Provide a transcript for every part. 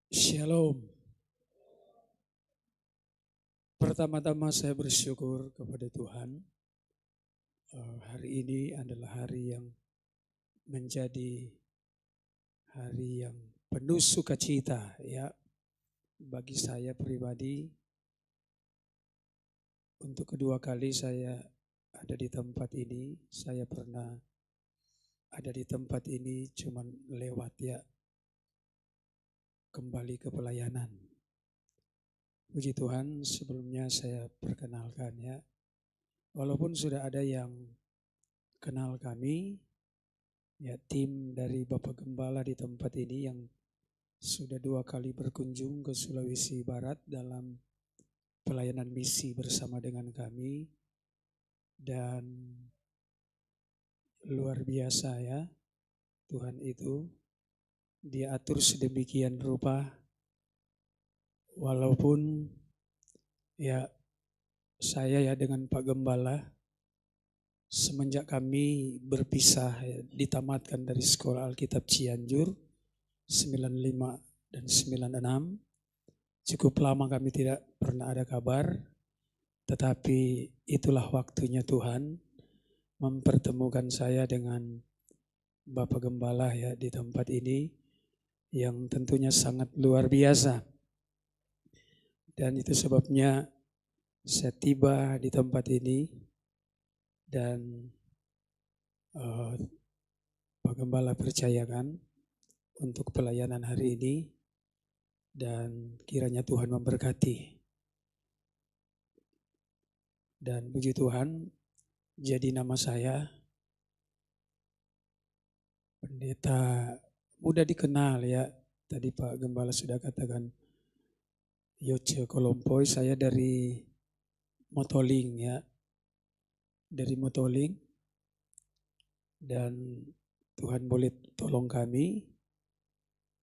Shalom. Pertama-tama saya bersyukur kepada Tuhan. Hari ini adalah hari yang menjadi hari yang penuh sukacita ya bagi saya pribadi. Untuk kedua kali saya ada di tempat ini. Saya pernah ada di tempat ini cuman lewat ya kembali ke pelayanan. Puji Tuhan, sebelumnya saya perkenalkan ya. Walaupun sudah ada yang kenal kami, ya tim dari Bapak Gembala di tempat ini yang sudah 2 kali berkunjung ke Sulawesi Barat dalam pelayanan misi bersama dengan kami. Dan luar biasa ya, Tuhan itu Dia atur sedemikian rupa. Walaupun ya saya ya dengan Pak Gembala semenjak kami berpisah ya, ditamatkan dari Sekolah Alkitab Cianjur 95 dan 96. Cukup lama kami tidak pernah ada kabar, tetapi itulah waktunya Tuhan mempertemukan saya dengan Bapak Gembala ya di tempat ini yang tentunya sangat luar biasa. Dan itu sebabnya saya tiba di tempat ini dan Pak Gembala percayakan untuk pelayanan hari ini dan kiranya Tuhan memberkati. Dan puji Tuhan, jadi nama saya pendeta mudah dikenal ya. Tadi Pak Gembala sudah katakan Yoce Kolompoy, saya dari Motoling ya. Dari Motoling. Dan Tuhan boleh tolong kami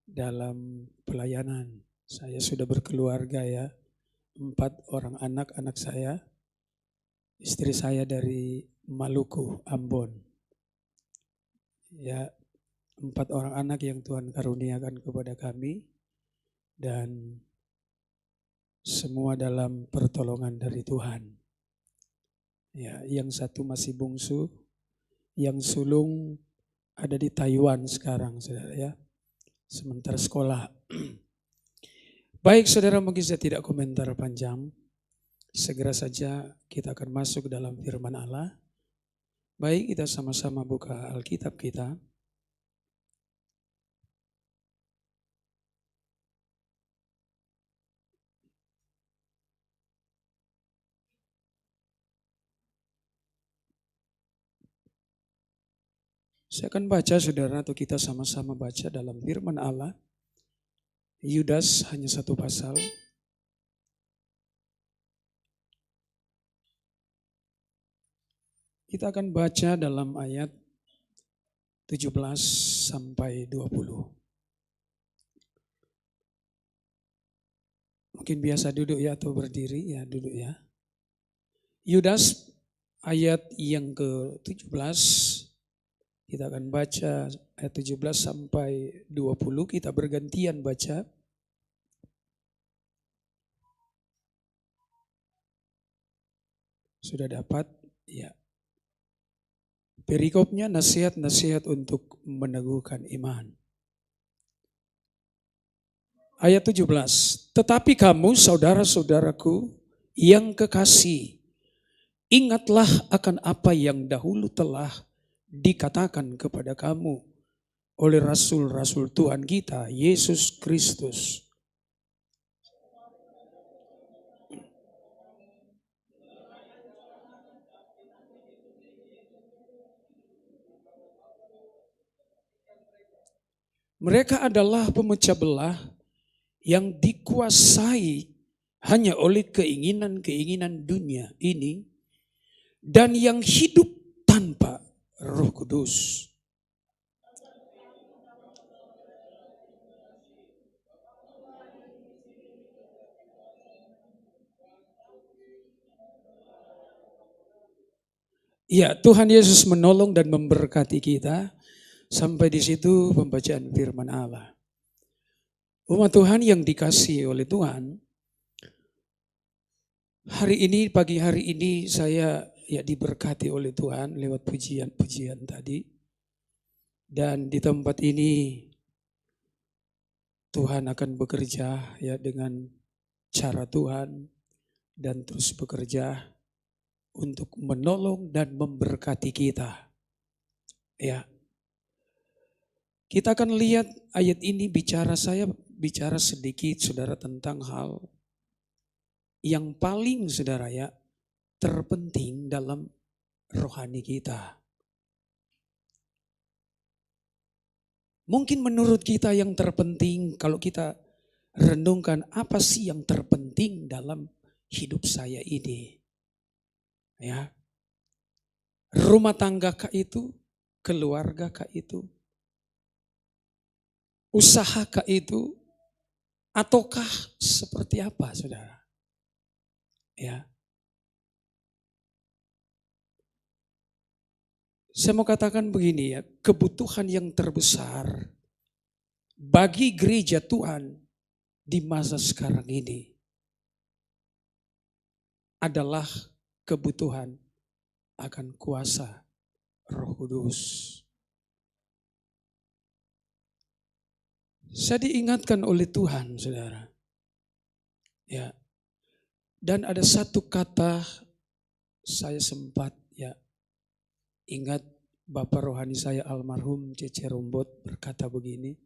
dalam pelayanan. Saya sudah berkeluarga ya. 4 orang anak saya. Istri saya dari Maluku, Ambon. Ya, 4 orang anak yang Tuhan karuniakan kepada kami. Dan semua dalam pertolongan dari Tuhan. Ya, yang satu masih bungsu, yang sulung ada di Taiwan sekarang, saudara ya. Sementara sekolah. Baik saudara, mungkin saya tidak komentar panjang. Segera saja kita akan masuk dalam firman Allah. Baik, kita sama-sama buka Alkitab kita. Saya akan baca saudara, atau kita sama-sama baca dalam firman Allah. Yudas hanya 1 pasal. Kita akan baca dalam ayat 17 sampai 20. Mungkin biasa duduk ya atau berdiri ya, duduk ya. Yudas ayat yang ke-17, kita akan baca ayat 17 sampai 20, kita bergantian baca. Sudah dapat? Ya. Perikopnya nasihat-nasihat untuk meneguhkan iman. Ayat 17, tetapi kamu saudara-saudaraku yang kekasih, ingatlah akan apa yang dahulu telah dikatakan kepada kamu oleh rasul-rasul Tuhan kita, Yesus Kristus. Mereka adalah pemecah belah yang dikuasai hanya oleh keinginan-keinginan dunia ini dan yang hidup tanpa Roh Kudus. Ya, Tuhan Yesus menolong dan memberkati kita. Sampai di situ pembacaan firman Allah. Umat Tuhan yang dikasihi oleh Tuhan, hari ini, pagi hari ini saya diberkati oleh Tuhan lewat pujian-pujian tadi. Dan di tempat ini Tuhan akan bekerja dengan cara Tuhan dan terus bekerja untuk menolong dan memberkati kita. Ya, kita akan lihat ayat ini saya bicara sedikit saudara tentang hal yang paling saudara terpenting dalam rohani kita. Mungkin menurut kita yang terpenting kalau kita renungkan apa sih yang terpenting dalam hidup saya ini. Ya. Rumah tangga kah itu? Keluarga kah itu? Usaha kah itu? Ataukah seperti apa saudara? Ya. Saya mau katakan begini kebutuhan yang terbesar bagi gereja Tuhan di masa sekarang ini adalah kebutuhan akan kuasa Roh Kudus. Saya diingatkan oleh Tuhan, saudara. Ya. Dan ada satu kata saya sempat ingat Bapak rohani saya almarhum Cece Rombot berkata begini.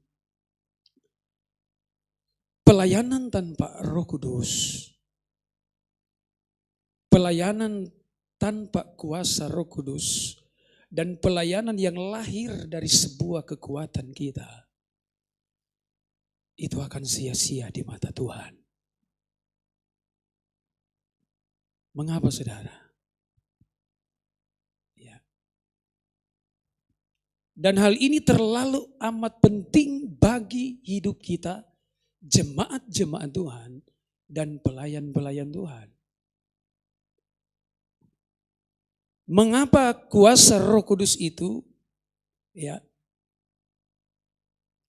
Pelayanan tanpa Roh Kudus, pelayanan tanpa kuasa Roh Kudus, dan pelayanan yang lahir dari sebuah kekuatan kita, itu akan sia-sia di mata Tuhan. Mengapa saudara? Ya. Dan hal ini terlalu amat penting bagi hidup kita, jemaat-jemaat Tuhan dan pelayan-pelayan Tuhan. Mengapa kuasa Roh Kudus itu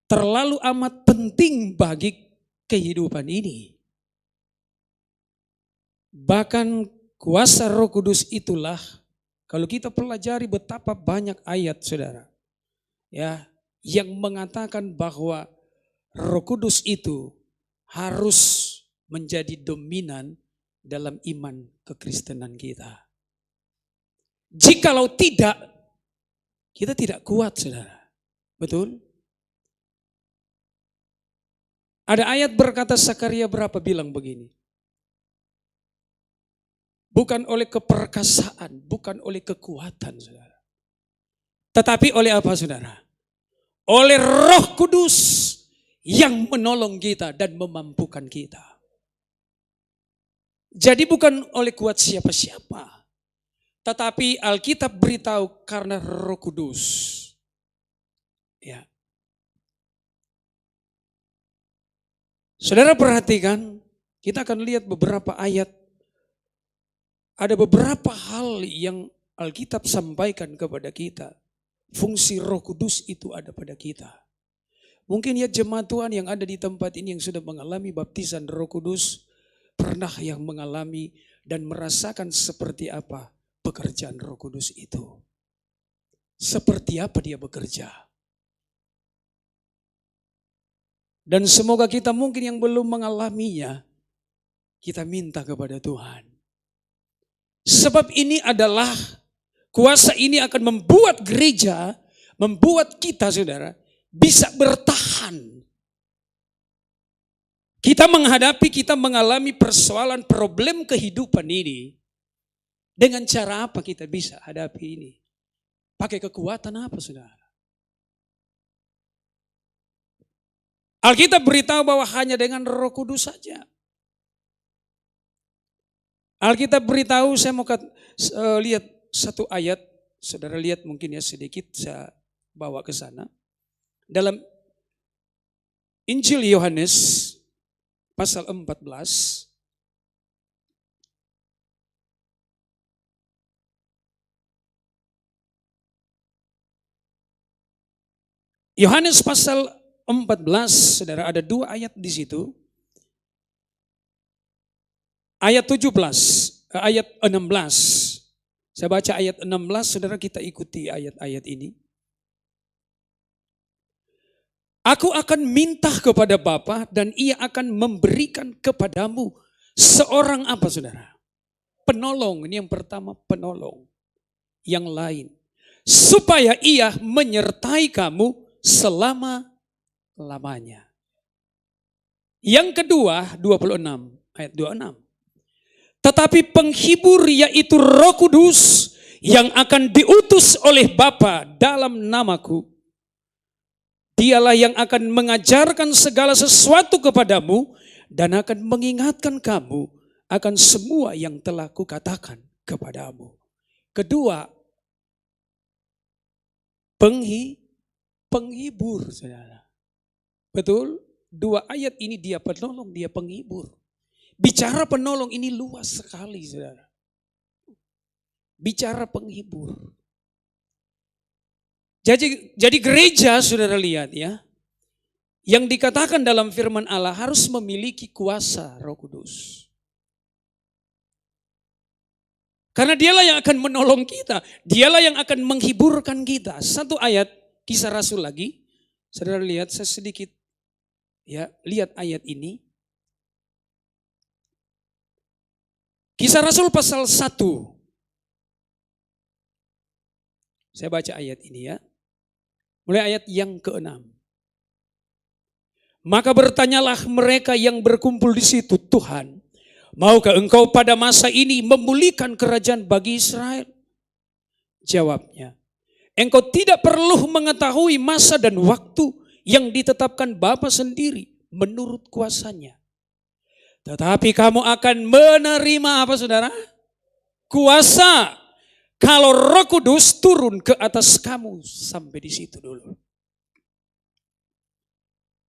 terlalu amat penting bagi kehidupan ini? Bahkan kuasa Roh Kudus itulah, kalau kita pelajari betapa banyak ayat saudara, yang mengatakan bahwa Roh Kudus itu harus menjadi dominan dalam iman kekristenan kita. Jikalau tidak, kita tidak kuat saudara. Betul? Ada ayat berkata Sakaria berapa bilang begini. Bukan oleh keperkasaan, bukan oleh kekuatan saudara. Tetapi oleh apa saudara? Oleh Roh Kudus yang menolong kita dan memampukan kita. Jadi bukan oleh kuat siapa-siapa. Tetapi Alkitab beritahu karena Roh Kudus. Ya. Saudara perhatikan, kita akan lihat beberapa ayat. Ada beberapa hal yang Alkitab sampaikan kepada kita. Fungsi Roh Kudus itu ada pada kita. Mungkin jemaat Tuhan yang ada di tempat ini yang sudah mengalami baptisan Roh Kudus, pernah yang mengalami dan merasakan seperti apa pekerjaan Roh Kudus itu. Seperti apa dia bekerja. Dan semoga kita mungkin yang belum mengalaminya, kita minta kepada Tuhan. Sebab ini adalah kuasa ini akan membuat gereja, membuat kita saudara bisa bertahan. Kita mengalami persoalan problem kehidupan ini. Dengan cara apa kita bisa hadapi ini? Pakai kekuatan apa saudara? Alkitab beritahu bahwa hanya dengan Roh Kudus saja. Alkitab beritahu, saya mau lihat satu ayat, saudara lihat mungkin sedikit saya bawa ke sana. Dalam Injil Yohanes pasal 14. Yohanes pasal 14, saudara, ada 2 ayat di situ. Ayat 17, ayat 16. Saya baca ayat 16, saudara, kita ikuti ayat-ayat ini. Aku akan minta kepada Bapa dan ia akan memberikan kepadamu seorang apa, saudara? Penolong. Ini yang pertama, penolong. Yang lain. Supaya ia menyertai kamu selama-lamanya. Yang kedua, 26, ayat 26. Tetapi penghibur yaitu Roh Kudus yang akan diutus oleh Bapa dalam namaku. Dialah yang akan mengajarkan segala sesuatu kepadamu dan akan mengingatkan kamu akan semua yang telah kukatakan kepadamu. Kedua, penghibur, saudara. Betul? 2 ayat ini dia penolong, dia penghibur. Bicara penolong ini luas sekali, saudara. Bicara penghibur. Jadi gereja, saudara lihat ya, yang dikatakan dalam firman Allah harus memiliki kuasa Roh Kudus. Karena dialah yang akan menolong kita, dialah yang akan menghiburkan kita. 1 ayat Kisah Rasul lagi, saudara lihat, saya sedikit ya, lihat ayat ini. Kisah Rasul pasal 1. Saya baca ayat ini ya. Mulai ayat yang ke-6. Maka bertanyalah mereka yang berkumpul di situ, Tuhan, maukah engkau pada masa ini memulihkan kerajaan bagi Israel? Jawabnya, engkau tidak perlu mengetahui masa dan waktu yang ditetapkan Bapa sendiri menurut kuasanya. Tetapi kamu akan menerima apa, saudara? Kuasa. Kalau Roh Kudus turun ke atas kamu. Sampai di situ dulu.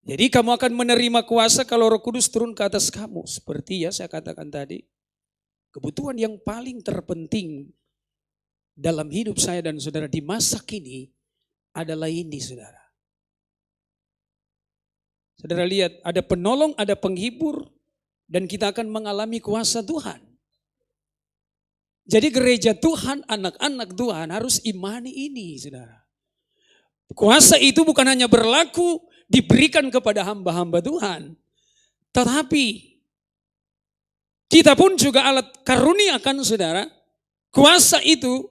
Jadi kamu akan menerima kuasa kalau Roh Kudus turun ke atas kamu. Seperti ya saya katakan tadi. Kebutuhan yang paling terpenting dalam hidup saya dan saudara di masa kini adalah ini, saudara. Saudara lihat, ada penolong, ada penghibur. Dan kita akan mengalami kuasa Tuhan. Jadi gereja Tuhan, anak-anak Tuhan harus imani ini, saudara. Kuasa itu bukan hanya berlaku diberikan kepada hamba-hamba Tuhan. Tetapi kita pun juga alat karuniakan, saudara. Kuasa itu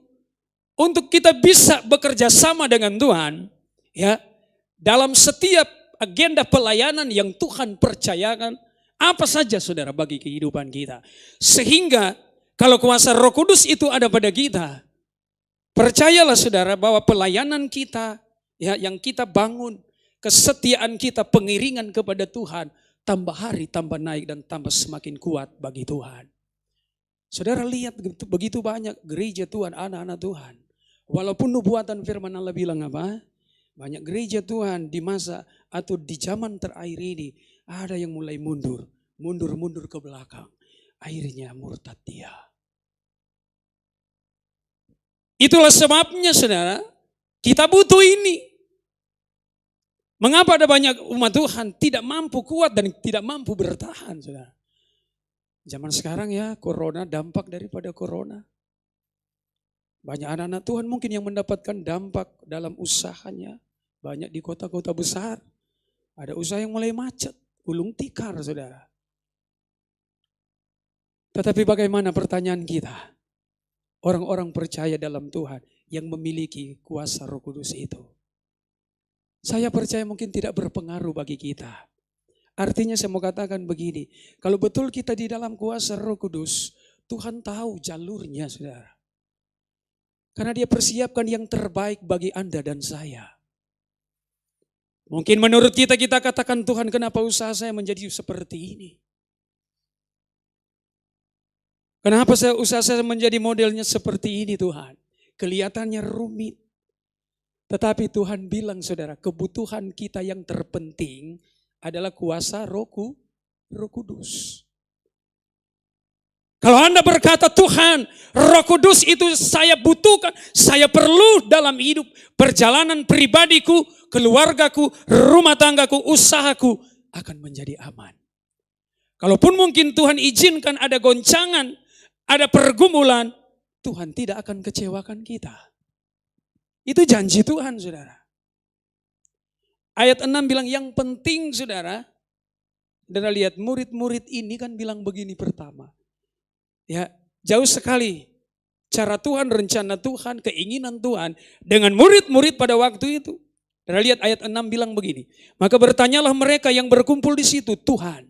untuk kita bisa bekerja sama dengan Tuhan. Ya, dalam setiap agenda pelayanan yang Tuhan percayakan. Apa saja, saudara, bagi kehidupan kita. Sehingga kalau kuasa Roh Kudus itu ada pada kita, percayalah, saudara, bahwa pelayanan kita ya, yang kita bangun, kesetiaan kita, pengiringan kepada Tuhan, tambah hari tambah naik dan tambah semakin kuat bagi Tuhan. Saudara lihat begitu banyak gereja Tuhan, anak-anak Tuhan. Walaupun nubuatan firman Allah bilang apa? Banyak gereja Tuhan di masa atau di zaman terakhir ini ada yang mulai mundur ke belakang. Akhirnya murtad dia. Itulah sebabnya, saudara, kita butuh ini. Mengapa ada banyak umat Tuhan tidak mampu kuat dan tidak mampu bertahan, saudara? Zaman sekarang ya, corona, dampak daripada corona. Banyak anak-anak Tuhan mungkin yang mendapatkan dampak dalam usahanya. Banyak di kota-kota besar. Ada usaha yang mulai macet, gulung tikar, saudara. Tetapi bagaimana pertanyaan kita? Orang-orang percaya dalam Tuhan yang memiliki kuasa Roh Kudus itu. Saya percaya mungkin tidak berpengaruh bagi kita. Artinya saya mau katakan begini, kalau betul kita di dalam kuasa Roh Kudus, Tuhan tahu jalurnya, saudara. Karena dia persiapkan yang terbaik bagi Anda dan saya. Mungkin menurut kita katakan, Tuhan, kenapa usaha saya menjadi seperti ini? Kenapa usaha saya menjadi modelnya seperti ini, Tuhan? Kelihatannya rumit. Tetapi Tuhan bilang, saudara, kebutuhan kita yang terpenting adalah kuasa Roh Kudus. Kalau Anda berkata, Tuhan, Roh Kudus itu saya butuhkan, saya perlu dalam hidup, perjalanan pribadiku, keluargaku, rumah tanggaku, usahaku akan menjadi aman. Kalaupun mungkin Tuhan izinkan ada goncangan, ada pergumulan, Tuhan tidak akan kecewakan kita. Itu janji Tuhan, saudara. Ayat 6 bilang yang penting, saudara lihat murid-murid ini kan bilang begini pertama. Ya, jauh sekali cara Tuhan, rencana Tuhan, keinginan Tuhan dengan murid-murid pada waktu itu. Dan lihat ayat 6 bilang begini. Maka bertanyalah mereka yang berkumpul di situ, Tuhan,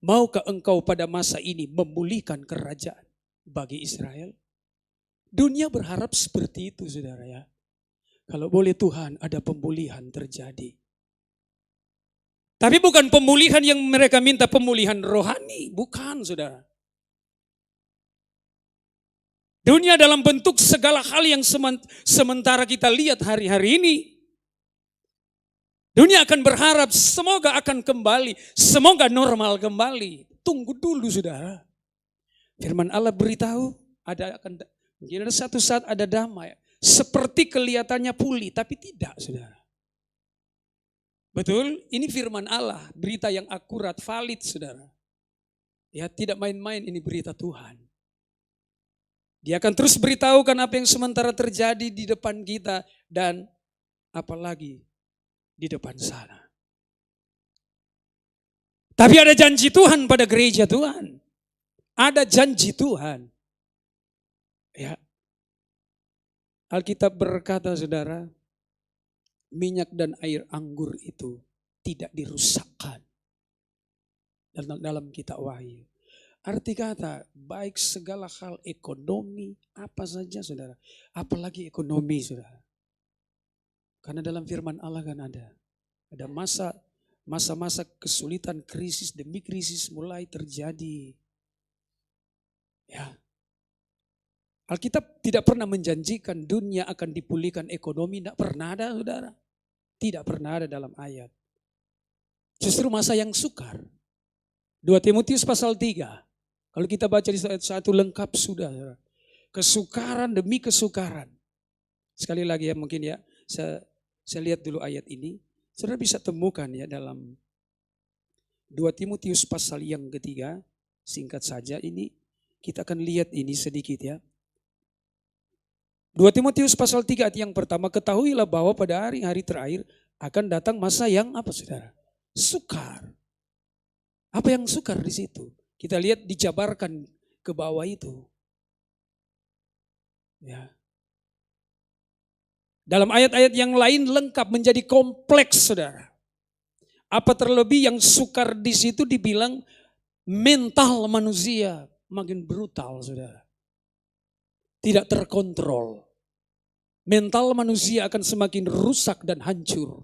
maukah engkau pada masa ini memulihkan kerajaan bagi Israel? Dunia berharap seperti itu, saudara ya. Kalau boleh Tuhan ada pemulihan terjadi. Tapi bukan pemulihan yang mereka minta, pemulihan rohani. Bukan, saudara. Dunia dalam bentuk segala hal yang sementara kita lihat hari-hari ini. Dunia akan berharap semoga akan kembali, semoga normal kembali. Tunggu dulu, saudara. Firman Allah beritahu ada satu saat ada damai. Seperti kelihatannya pulih, tapi tidak, saudara. Betul? Ini firman Allah, berita yang akurat, valid, saudara. Ya, tidak main-main, ini berita Tuhan. Dia akan terus beritahukan apa yang sementara terjadi di depan kita dan apalagi di depan sana. Tapi ada janji Tuhan pada gereja Tuhan. Ada janji Tuhan. Ya. Alkitab berkata, saudara, minyak dan air anggur itu tidak dirusakkan. Dalam kitab Wahyu. Arti kata, baik segala hal ekonomi, apa saja, saudara. Apalagi ekonomi, saudara. Karena dalam firman Allah kan ada masa-masa kesulitan, krisis demi krisis mulai terjadi. Ya. Alkitab tidak pernah menjanjikan dunia akan dipulihkan ekonomi, tidak pernah ada, saudara. Tidak pernah ada dalam ayat. Justru masa yang sukar. 2 Timotius pasal 3. Kalau kita baca di ayat 1 lengkap sudah. Kesukaran demi kesukaran. Sekali lagi ya mungkin ya, saya lihat dulu ayat ini. Saudara bisa temukan ya dalam 2 Timotius pasal yang ketiga. Singkat saja ini, kita akan lihat ini sedikit ya. 2 Timotius pasal 3 ayat yang pertama, ketahuilah bahwa pada hari-hari terakhir akan datang masa yang apa, saudara? Sukar. Apa yang sukar di situ? Kita lihat dijabarkan ke bawah itu. Ya. Dalam ayat-ayat yang lain lengkap menjadi kompleks, saudara. Apa terlebih yang sukar di situ dibilang mental manusia makin brutal, saudara. Tidak terkontrol. Mental manusia akan semakin rusak dan hancur.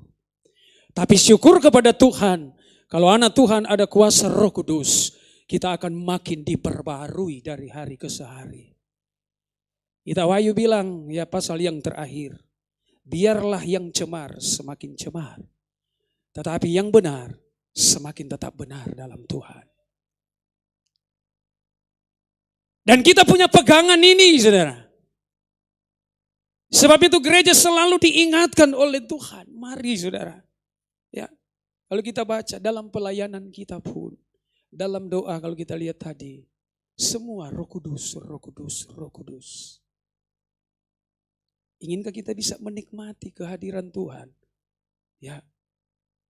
Tapi syukur kepada Tuhan, kalau anak Tuhan ada kuasa Roh Kudus, kita akan makin diperbarui dari hari ke hari. Kita Wahyu bilang ya pasal yang terakhir, biarlah yang cemar semakin cemar, tetapi yang benar semakin tetap benar dalam Tuhan. Dan kita punya pegangan ini, saudara. Sebab itu gereja selalu diingatkan oleh Tuhan. Mari, saudara. Ya, kalau kita baca dalam pelayanan kita pun, dalam doa kalau kita lihat tadi, semua Roh Kudus, Roh Kudus, Roh Kudus. Inginkah kita bisa menikmati kehadiran Tuhan? Ya,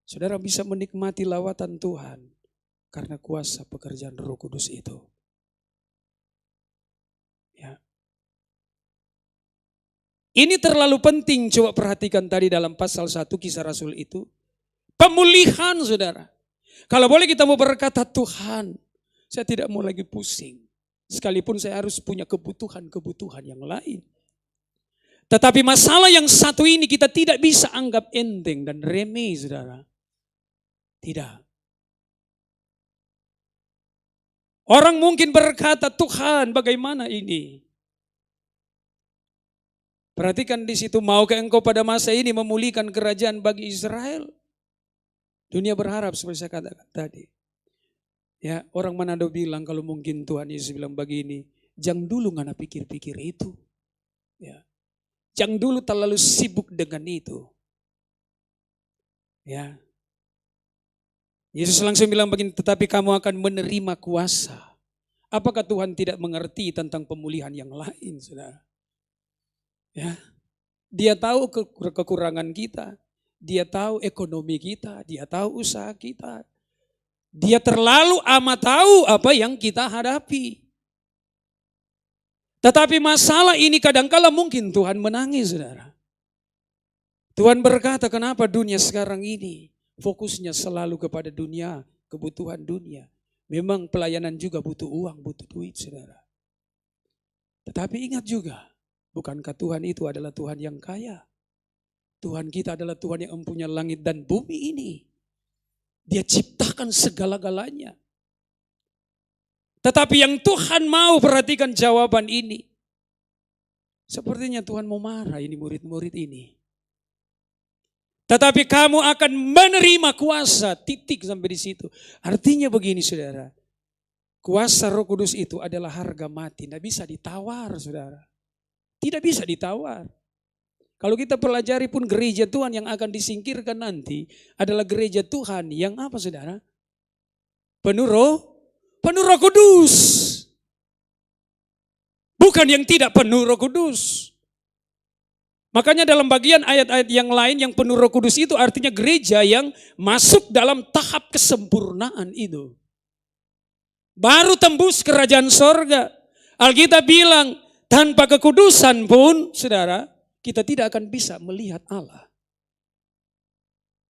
saudara bisa menikmati lawatan Tuhan karena kuasa pekerjaan Roh Kudus itu. Ya. Ini terlalu penting, coba perhatikan tadi dalam pasal 1 Kisah Rasul itu. Pemulihan, saudara. Kalau boleh kita mau berkata, Tuhan, saya tidak mau lagi pusing. Sekalipun saya harus punya kebutuhan-kebutuhan yang lain. Tetapi masalah yang satu ini kita tidak bisa anggap enteng dan remeh, saudara. Tidak. Orang mungkin berkata, Tuhan bagaimana ini? Perhatikan di situ, maukah engkau pada masa ini memulihkan kerajaan bagi Israel? Dunia berharap seperti saya katakan tadi. Ya, orang Manado bilang kalau mungkin Tuhan Yesus bilang begini, jangan dulu ngana pikir-pikir itu. Ya. Jangan dulu terlalu sibuk dengan itu. Ya. Yesus langsung bilang begini, tetapi kamu akan menerima kuasa. Apakah Tuhan tidak mengerti tentang pemulihan yang lain, saudara? Ya. Dia tahu kekurangan kita. Dia tahu ekonomi kita. Dia tahu usaha kita. Dia terlalu amat tahu apa yang kita hadapi. Tetapi masalah ini kadangkala mungkin Tuhan menangis, saudara. Tuhan berkata, kenapa dunia sekarang ini fokusnya selalu kepada dunia, kebutuhan dunia. Memang pelayanan juga butuh uang, butuh duit, saudara. Tetapi ingat juga, bukankah Tuhan itu adalah Tuhan yang kaya? Tuhan kita adalah Tuhan yang mempunyai langit dan bumi ini. Dia ciptakan segala-galanya. Tetapi yang Tuhan mau perhatikan jawaban ini. Sepertinya Tuhan mau marah ini murid-murid ini. Tetapi kamu akan menerima kuasa, titik sampai di situ. Artinya begini saudara. Kuasa Roh Kudus itu adalah harga mati. Tidak bisa ditawar saudara. Tidak bisa ditawar. Kalau kita pelajari pun gereja Tuhan yang akan disingkirkan nanti adalah gereja Tuhan yang apa saudara? Penuh Roh Kudus. Bukan yang tidak penuh Roh Kudus. Makanya dalam bagian ayat-ayat yang lain yang penuh Roh Kudus itu artinya gereja yang masuk dalam tahap kesempurnaan itu. Baru tembus kerajaan sorga. Alkitab bilang tanpa kekudusan pun saudara kita tidak akan bisa melihat Allah.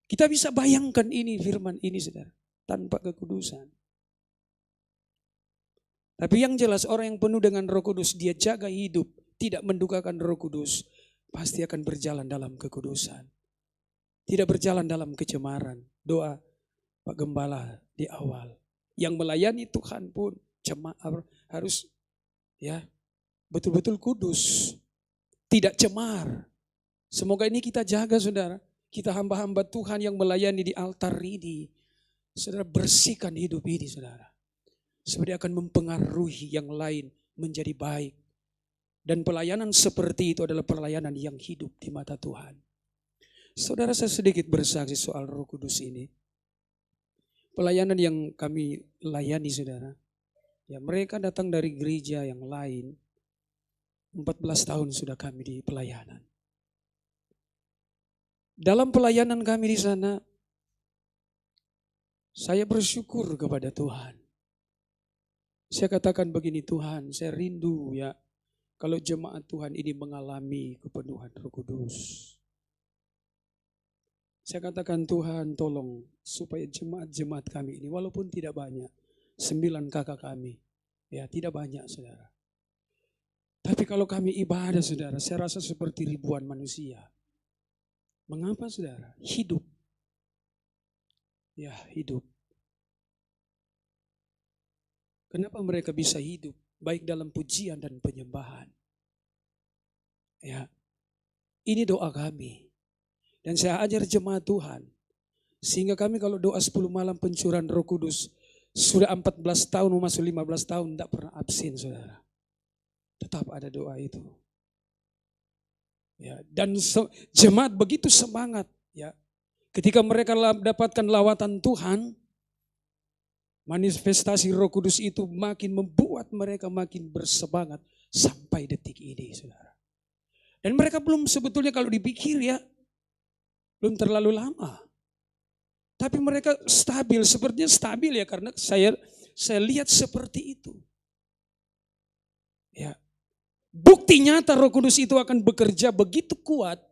Kita bisa bayangkan ini firman ini saudara. Tanpa kekudusan. Tapi yang jelas orang yang penuh dengan Roh Kudus dia jaga hidup. Tidak mendukakan Roh Kudus. Pasti akan berjalan dalam kekudusan. Tidak berjalan dalam kecemaran. Doa Pak Gembala di awal. Yang melayani Tuhan pun harus ya betul-betul kudus. Tidak cemar. Semoga ini kita jaga saudara. Kita hamba-hamba Tuhan yang melayani di altar ini. Saudara bersihkan hidup ini saudara. Seperti akan mempengaruhi yang lain menjadi baik. Dan pelayanan seperti itu adalah pelayanan yang hidup di mata Tuhan. Saudara saya sedikit bersaksi soal Roh Kudus ini. Pelayanan yang kami layani saudara. Ya mereka datang dari gereja yang lain. 14 tahun sudah kami di pelayanan. Dalam pelayanan kami di sana, saya bersyukur kepada Tuhan. Saya katakan begini Tuhan, saya rindu ya kalau jemaat Tuhan ini mengalami kepenuhan Roh Kudus. Saya katakan Tuhan tolong supaya jemaat-jemaat kami ini walaupun tidak banyak, 9 kakak kami, ya tidak banyak saudara. Tapi kalau kami ibadah saudara, saya rasa seperti ribuan manusia. Mengapa saudara? Hidup. Ya hidup. Kenapa mereka bisa hidup? Baik dalam pujian dan penyembahan. Ya, ini doa kami. Dan saya ajar jemaat Tuhan. Sehingga kami kalau doa 10 malam pencurahan Roh Kudus. Sudah 14 tahun, masuk 15 tahun tidak pernah absen saudara. Tetap ada doa itu. Ya, dan jemaat begitu semangat. Ya, ketika mereka dapatkan lawatan Tuhan. Manifestasi Roh Kudus itu makin membuat mereka makin bersemangat sampai detik ini saudara. Dan mereka belum sebetulnya kalau dipikir ya, belum terlalu lama. Tapi mereka stabil, sepertinya stabil ya karena saya lihat seperti itu. Ya, bukti nyata Roh Kudus itu akan bekerja begitu kuat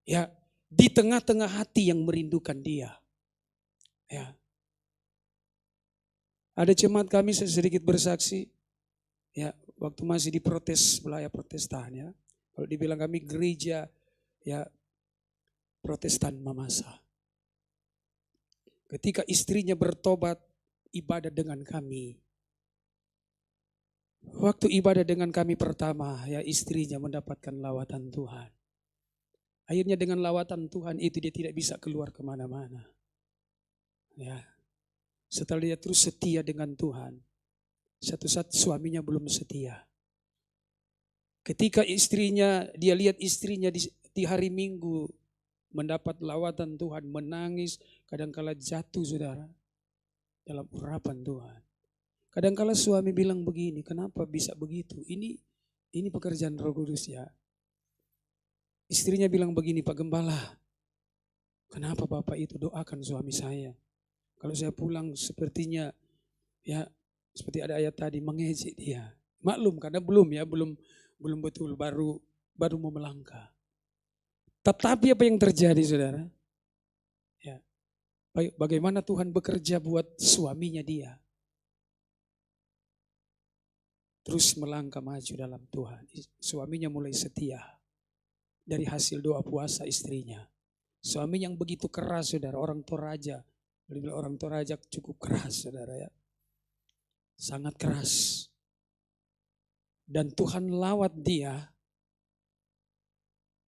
ya di tengah-tengah hati yang merindukan Dia. Ya. Ada jemaat kami saya sedikit bersaksi ya waktu masih diprotes wilayah Protestan ya. Kalau dibilang kami gereja ya Protestan Mamasa. Ketika istrinya bertobat ibadah dengan kami. Waktu ibadah dengan kami pertama ya istrinya mendapatkan lawatan Tuhan. Akhirnya dengan lawatan Tuhan itu dia tidak bisa keluar kemana-mana. Ya. Setelah dia terus setia dengan Tuhan, satu saat suaminya belum setia. Ketika dia lihat istrinya di hari Minggu mendapat lawatan Tuhan, menangis, kadangkala jatuh saudara dalam urapan Tuhan. Kadangkala suami bilang begini, kenapa bisa begitu? Ini pekerjaan Roh Kudus ya. Istrinya bilang begini, Pak Gembala, kenapa Bapak itu doakan suami saya? Kalau saya pulang sepertinya ya seperti ada ayat tadi mengejek dia. Maklum karena belum betul baru mau melangkah. Tetapi apa yang terjadi saudara? Ya, bagaimana Tuhan bekerja buat suaminya dia. Terus melangkah maju dalam Tuhan. Suaminya mulai setia. Dari hasil doa puasa istrinya. Suami yang begitu keras saudara, orang Toraja. Orang Toraja cukup keras saudara ya. Sangat keras. Dan Tuhan lawat dia.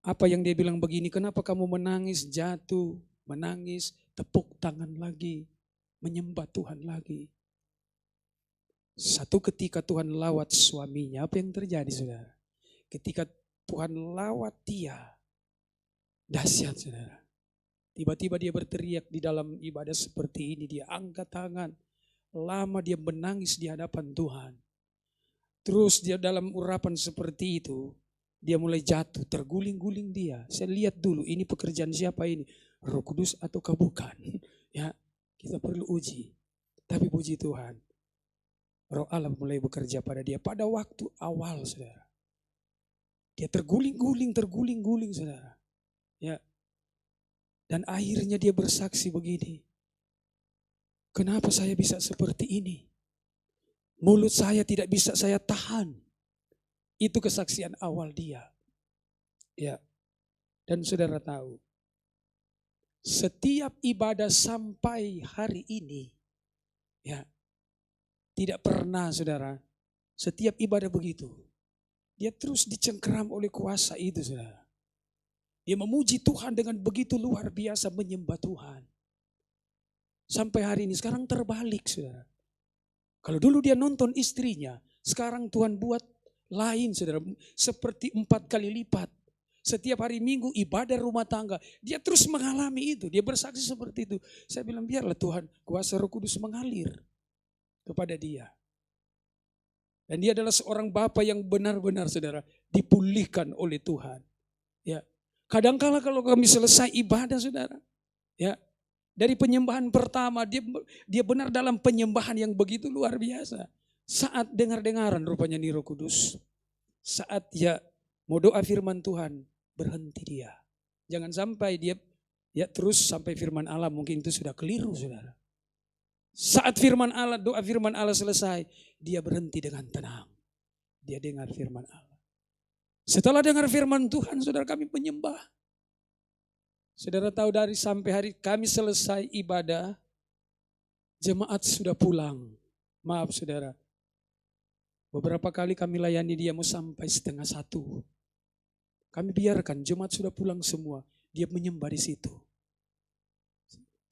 Apa yang dia bilang begini, kenapa kamu menangis, jatuh, menangis, tepuk tangan lagi, menyembah Tuhan lagi. Satu ketika Tuhan lawat suaminya, apa yang terjadi saudara? Ketika Tuhan lawat dia, dahsyat saudara. Tiba-tiba dia berteriak di dalam ibadah seperti ini, dia angkat tangan. Lama dia menangis di hadapan Tuhan. Terus dia dalam urapan seperti itu, dia mulai jatuh, terguling-guling dia. Saya lihat dulu, ini pekerjaan siapa ini? Roh Kudus ataukah bukan? Ya, kita perlu uji. Tapi puji Tuhan, Roh Allah mulai bekerja pada dia pada waktu awal saudara. Dia terguling-guling saudara. Ya. Dan akhirnya dia bersaksi begini. Kenapa saya bisa seperti ini? Mulut saya tidak bisa saya tahan. Itu kesaksian awal dia. Ya. Dan saudara tahu, setiap ibadah sampai hari ini, ya, tidak pernah saudara, setiap ibadah begitu. Dia terus dicengkeram oleh kuasa itu saudara. Dia memuji Tuhan dengan begitu luar biasa, menyembah Tuhan. Sampai hari ini sekarang terbalik saudara. Kalau dulu dia nonton istrinya, sekarang Tuhan buat lain saudara. Seperti 4 kali lipat. Setiap hari Minggu ibadah rumah tangga. Dia terus mengalami itu. Dia bersaksi seperti itu. Saya bilang biarlah Tuhan kuasa Roh Kudus mengalir kepada dia. Dan dia adalah seorang bapa yang benar-benar saudara dipulihkan oleh Tuhan. Ya. Kadangkala kalau kami selesai ibadah saudara, ya, dari penyembahan pertama dia benar dalam penyembahan yang begitu luar biasa. Saat dengar-dengaran rupanya nih Roh Kudus. Saat ya mau doa firman Tuhan, berhenti dia. Jangan sampai dia ya terus sampai firman Allah, mungkin itu sudah keliru saudara. Saat firman Allah, doa firman Allah selesai, dia berhenti dengan tenang. Dia dengar firman Allah. Setelah dengar firman Tuhan, saudara kami menyembah. Saudara tahu dari sampai hari kami selesai ibadah, jemaat sudah pulang. Maaf saudara, beberapa kali kami layani dia mau sampai 12:30. Kami biarkan jemaat sudah pulang semua, dia menyembah di situ.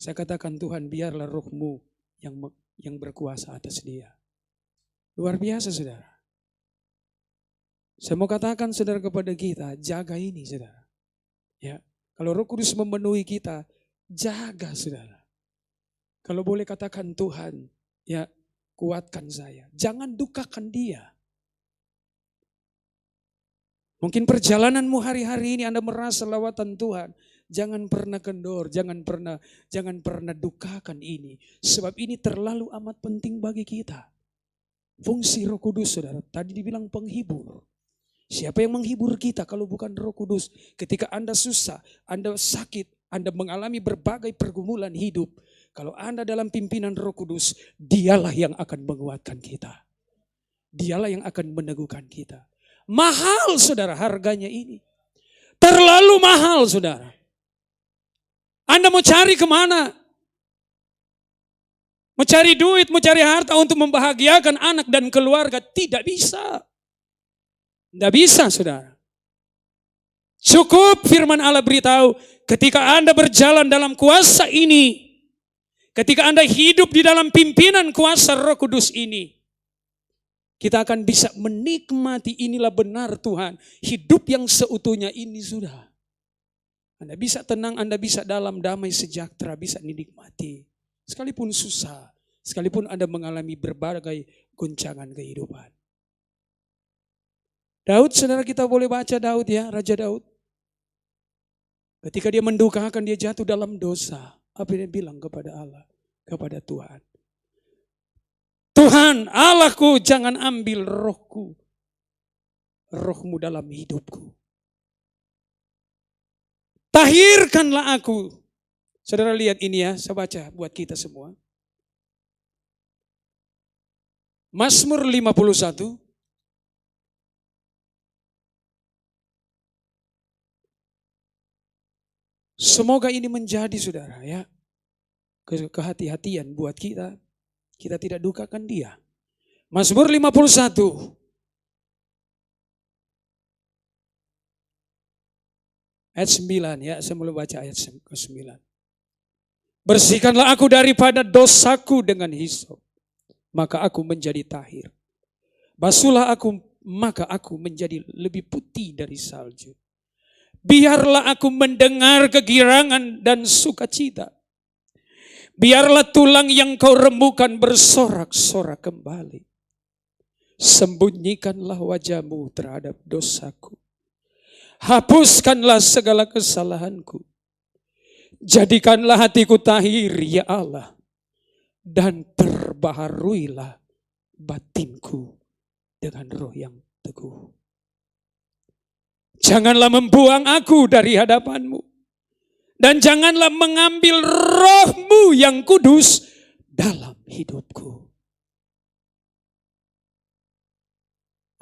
Saya katakan Tuhan biarlah roh-Mu yang berkuasa atas dia. Luar biasa saudara. Saya mau katakan saudara kepada kita, jaga ini saudara. Ya, kalau Roh Kudus memenuhi kita, jaga saudara. Kalau boleh katakan Tuhan, ya kuatkan saya. Jangan dukakan dia. Mungkin perjalananmu hari-hari ini Anda merasa lawatan Tuhan. Jangan pernah kendor, jangan pernah dukakan ini. Sebab ini terlalu amat penting bagi kita. Fungsi Roh Kudus saudara, tadi dibilang penghibur. Siapa yang menghibur kita kalau bukan Roh Kudus? Ketika Anda susah, Anda sakit, Anda mengalami berbagai pergumulan hidup. Kalau Anda dalam pimpinan Roh Kudus, dialah yang akan menguatkan kita. Dialah yang akan meneguhkan kita. Mahal saudara harganya ini. Terlalu mahal saudara. Anda mau cari kemana? Mau cari duit, mau cari harta untuk membahagiakan anak dan keluarga. Tidak bisa. Tidak bisa saudara. Cukup firman Allah beritahu ketika Anda berjalan dalam kuasa ini. Ketika Anda hidup di dalam pimpinan kuasa Roh Kudus ini, kita akan bisa menikmati, inilah benar Tuhan. Hidup yang seutuhnya ini sudah. Anda bisa tenang, Anda bisa dalam damai sejahtera, bisa dinikmati. Sekalipun susah, sekalipun Anda mengalami berbagai goncangan kehidupan. Daud, saudara, kita boleh baca Daud ya, Raja Daud. Ketika dia mendukakan, dia jatuh dalam dosa. Apa yang dia bilang kepada Allah, kepada Tuhan? Tuhan, Allahku, jangan ambil rohku, rohmu dalam hidupku. Tahirkanlah aku. Saudara lihat ini ya, saya baca buat kita semua. Mazmur 51. Semoga ini menjadi, saudara, ya, kehati-hatian buat kita. Kita tidak dukakan dia. Mazmur 51. Ayat 9 ya, saya mulai baca ayat ke-9. Bersihkanlah aku daripada dosaku dengan hisop, maka aku menjadi tahir. Basuhlah aku, maka aku menjadi lebih putih dari salju. Biarlah aku mendengar kegirangan dan sukacita. Biarlah tulang yang kau rembukan bersorak-sorak kembali. Sembunyikanlah wajahmu terhadap dosaku. Hapuskanlah segala kesalahanku. Jadikanlah hatiku tahir ya Allah. Dan perbaharuilah batinku dengan roh yang teguh. Janganlah membuang aku dari hadapanmu. Dan janganlah mengambil rohmu yang kudus dalam hidupku.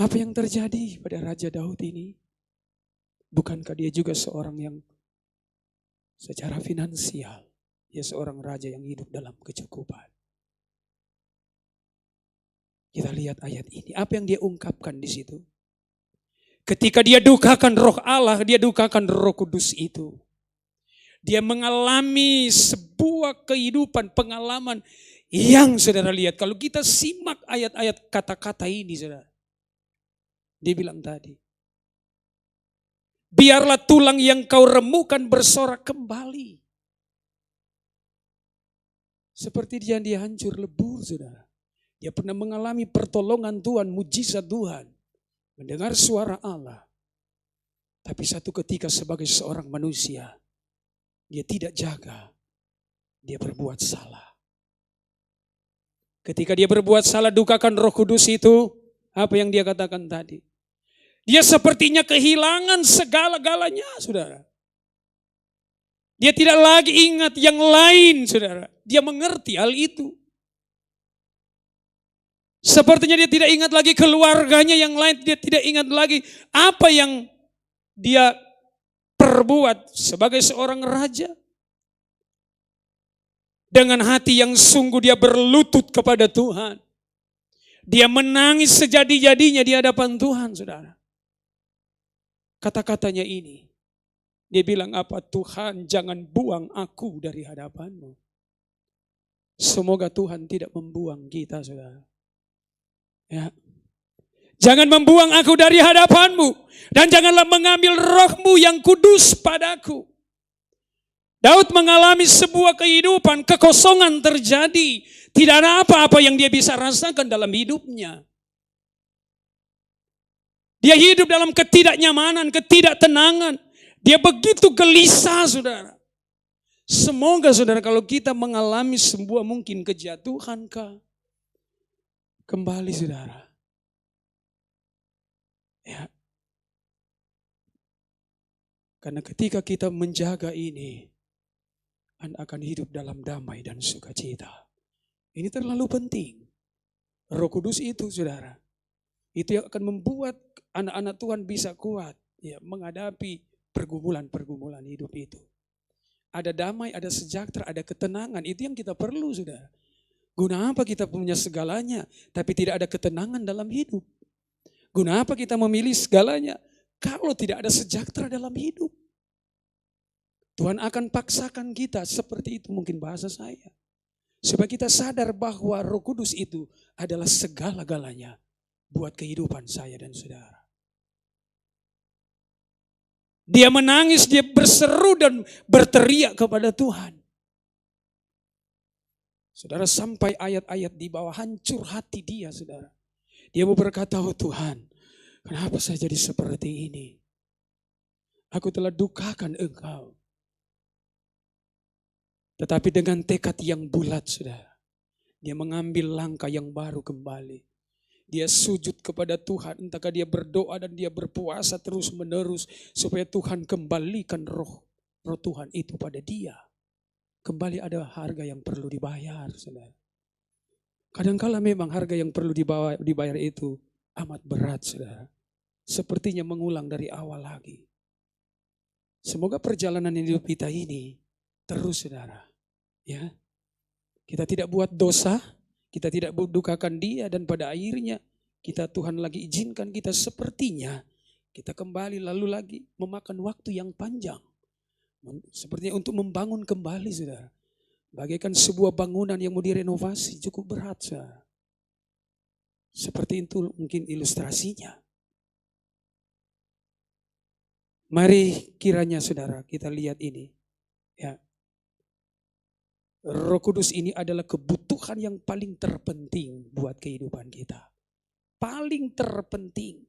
Apa yang terjadi pada Raja Daud ini? Bukankah dia juga seorang yang secara finansial, dia seorang raja yang hidup dalam kecukupan. Kita lihat ayat ini, apa yang dia ungkapkan di situ? Ketika dia dukakan roh Allah, dia dukakan roh kudus itu. Dia mengalami sebuah kehidupan, pengalaman yang saudara lihat. Kalau kita simak ayat-ayat kata-kata ini saudara. Dia bilang tadi. Biarlah tulang yang kau remukan bersorak kembali. Seperti dia hancur lebur saudara. Dia pernah mengalami pertolongan Tuhan, mujizat Tuhan. Mendengar suara Allah. Tapi satu ketika sebagai seorang manusia, dia tidak jaga. Dia berbuat salah. Ketika dia berbuat salah, dukakan Roh Kudus itu, apa yang dia katakan tadi? Dia sepertinya kehilangan segala-galanya, saudara. Dia tidak lagi ingat yang lain, saudara. Dia mengerti hal itu. Sepertinya dia tidak ingat lagi keluarganya yang lain. Dia tidak ingat lagi apa yang dia perbuat sebagai seorang raja. Dengan hati yang sungguh dia berlutut kepada Tuhan. Dia menangis sejadi-jadinya di hadapan Tuhan, saudara. Kata-katanya ini. Dia bilang apa? Tuhan, jangan buang aku dari hadapanmu. Semoga Tuhan tidak membuang kita, saudara. Ya. Jangan membuang aku dari hadapanmu. Dan janganlah mengambil rohmu yang kudus padaku. Daud mengalami sebuah kehidupan, kekosongan terjadi. Tidak ada apa-apa yang dia bisa rasakan dalam hidupnya. Dia hidup dalam ketidaknyamanan, ketidaktenangan. Dia begitu gelisah, saudara. Semoga, saudara, kalau kita mengalami sebuah mungkin kejatuhan kah? Kembali, saudara. Ya. Karena ketika kita menjaga ini, Anda akan hidup dalam damai dan sukacita. Ini terlalu penting. Roh Kudus itu, saudara, itu yang akan membuat anak-anak Tuhan bisa kuat ya, menghadapi pergumulan-pergumulan hidup itu. Ada damai, ada sejahtera, ada ketenangan. Itu yang kita perlu, saudara. Guna apa kita punya segalanya, tapi tidak ada ketenangan dalam hidup? Guna apa kita memilih segalanya, kalau tidak ada sejahtera dalam hidup? Tuhan akan paksakan kita seperti itu, mungkin bahasa saya. Supaya kita sadar bahwa Roh Kudus itu adalah segala-galanya buat kehidupan saya dan saudara. Dia menangis, dia berseru dan berteriak kepada Tuhan. Saudara, sampai ayat-ayat di bawah hancur hati dia, saudara. Dia mau berkata, oh Tuhan, kenapa saya jadi seperti ini? Aku telah dukakan Engkau. Tetapi dengan tekad yang bulat, saudara, dia mengambil langkah yang baru kembali. Dia sujud kepada Tuhan, entahkah dia berdoa dan dia berpuasa terus menerus supaya Tuhan kembalikan roh Tuhan itu pada dia. Kembali ada harga yang perlu dibayar, saudara. Kadangkala memang harga yang perlu dibayar itu amat berat, saudara. Sepertinya mengulang dari awal lagi. Semoga perjalanan hidup kita ini terus, saudara. Ya, kita tidak buat dosa, kita tidak dukakan dia, dan pada akhirnya Tuhan lagi izinkan kita sepertinya kita kembali lalu lagi memakan waktu yang panjang. Sepertinya untuk membangun kembali, saudara. Bagaikan sebuah bangunan yang mau direnovasi cukup berat, saudara. Seperti itu mungkin ilustrasinya. Mari kiranya, saudara, kita lihat ini. Ya, Roh Kudus ini adalah kebutuhan yang paling terpenting buat kehidupan kita. Paling terpenting.